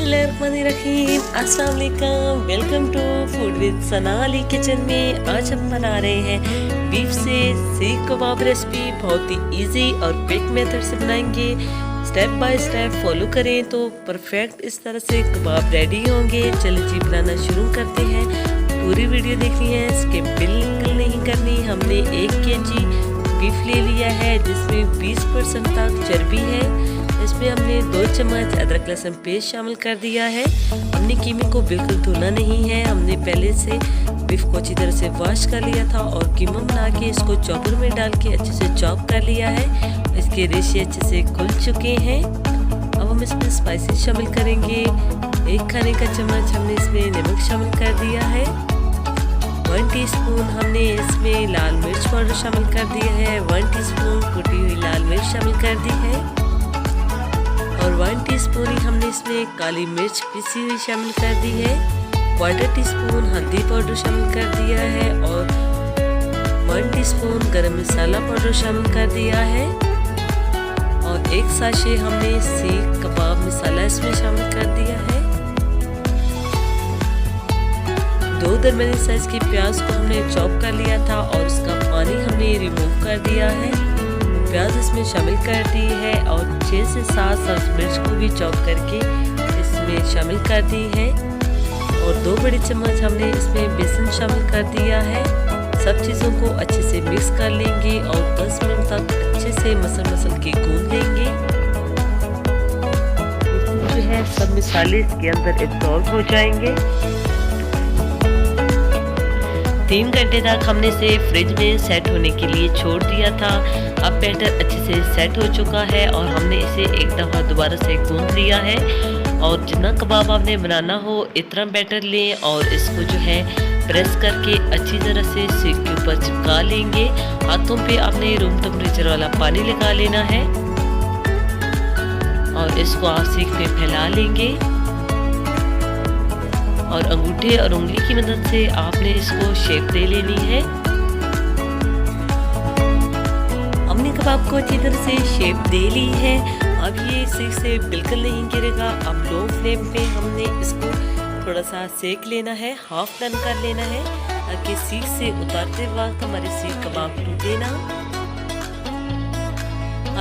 बिस्मिल्लाहिर्रहमानिर्रहीम, अस्सलाम वालेकुम। Welcome to food with Sana Ali kitchen में। आज हम बना रहे हैं बीफ से सीख कबाब रेसिपी। बहुत ही इजी और क्विक मेथड से बनाएंगे। स्टेप बाय स्टेप फॉलो करें तो परफेक्ट इस तरह से कबाब रेडी होंगे। चलिए जी बनाना शुरू करते हैं। पूरी वीडियो देखनी है, स्किप बिल्कुल नहीं करनी। हमने 1 kg बीफ ले लिया है जिसमें 20% तक चर्बी है। इसमें हमने 2 चम्मच अदरक लहसुन पेस्ट शामिल कर दिया है। हमने कीमे को बिल्कुल धोना नहीं है। हमने पहले से बीफ को अच्छी तरह से वॉश कर लिया था और कीमा बना के इसको चॉपर में डाल के अच्छे से चॉप कर लिया है। इसके रेशे अच्छे से खुल चुके हैं। अब हम इसमें स्पाइसेस शामिल करेंगे। 1 खाने का चम्मच हमने इसमें नमक शामिल कर दिया है। 1 टीस्पून हमने इसमें लाल मिर्च पाउडर शामिल कर दिया है। 1 टीस्पून कुटी हुई लाल मिर्च शामिल कर दी है और 1 टीस्पून ही हमने इसमें काली मिर्च पिसी हुई शामिल कर दी है। 1/4 टीस्पून हल्दी पाउडर शामिल कर दिया है और 1 टीस्पून गरम मसाला पाउडर शामिल कर दिया है और 1 साशे हमने सीख कबाब मसाला इसमें शामिल कर दिया है। 2 दरमियानी साइज की प्याज को हमने चॉप कर लिया था और उसका पानी हमने रिमूव कर दिया है। प्याज इसमें शामिल कर दी है और 6 से 7 सब्ज मिर्च को भी चॉप करके इसमें शामिल कर दी है और 2 बड़े चम्मच हमने इसमें बेसन शामिल कर दिया है। सब चीज़ों को अच्छे से मिक्स कर लेंगे और 10 मिनट तक अच्छे से मसल के गूंद लेंगे। जो है सब मसाले इसके अंदर एब्जॉर्ब हो जाएंगे। 3 घंटे तक हमने इसे फ्रिज में सेट होने के लिए छोड़ दिया था। अब बैटर अच्छे से सेट हो चुका है और हमने इसे एक दफ़ा दोबारा से गूंद लिया है। और जितना कबाब आपने बनाना हो इतना बैटर लें और इसको जो है प्रेस करके अच्छी तरह से सीख के ऊपर चिपका लेंगे। हाथों पे आपने रूम टेम्परेचर वाला पानी लगा लेना है और इसको आप सीख पे फैला लेंगे और अंगूठे और उंगली की मदद से आपने इसको शेप दे लेनी है। हमने कबाब को अच्छी तरह से शेप दे ली है। अब ये सीख से बिल्कुल नहीं गिरेगा। अब लो फ्लेम पे हमने इसको थोड़ा सा सेक लेना है, हाफ डन कर लेना है ताकि सीख से उतारते वक्त हमारे सीख कबाब टूटे ना।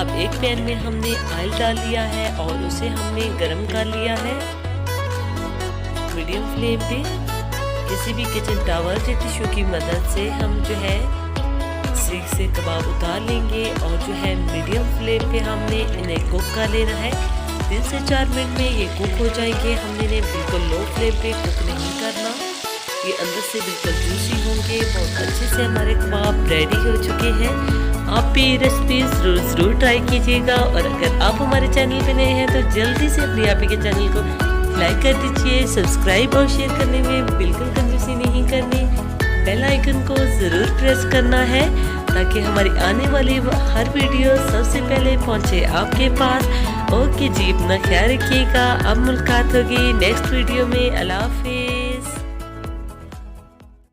अब एक पैन में हमने ऑयल डाल लिया है और उसे हमने गरम कर लिया है। मीडियम फ्लेम पे किसी भी किचन टावर के टिश्यू की मदद से हम जो है सीख से कबाब उतार लेंगे और जो है मीडियम फ्लेम पे हमने इन्हें कुक कर लेना है। 3 से 4 मिनट में ये कुक हो जाएंगे। हमने इन्हें बिल्कुल लो फ्लेम पे कुक नहीं करना। ये अंदर से बिल्कुल जूसी होंगे। बहुत अच्छे से हमारे कबाब रेडी हो चुके हैं। आप भी ये रेसिपी ज़रूर ट्राई कीजिएगा और अगर आप हमारे चैनल पे नए हैं तो जल्दी से अपने आप के चैनल को लाइक कर दीजिए। सब्सक्राइब और शेयर करने में बिल्कुल कंजूसी नहीं करनी। बेल आइकन को ज़रूर प्रेस करना है ताकि हमारी आने वाली हर वीडियो सबसे पहले पहुंचे आपके पास। ओके जी, अपना ख्याल रखिएगा। अब मुलाकात होगी नेक्स्ट वीडियो में। अल्लाह हाफ़िज़।